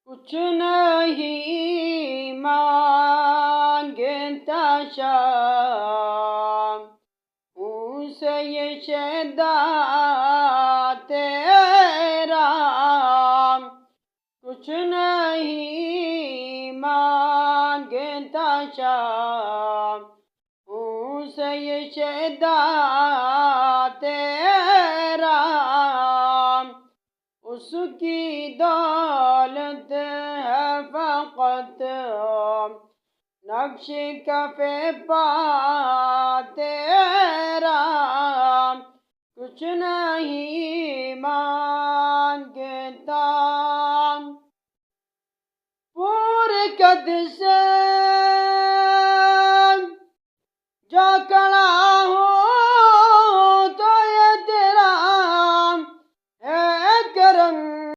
کچھ نہیں مانگتا شام سے یہ شیدا تیرا، کچھ نہیں مانگتا شام سے یہ شیدا تیرا، اس کی دولت ہے فقط نقش کف پا تیرا، کچھ نہیں مانگتا پورے قد سے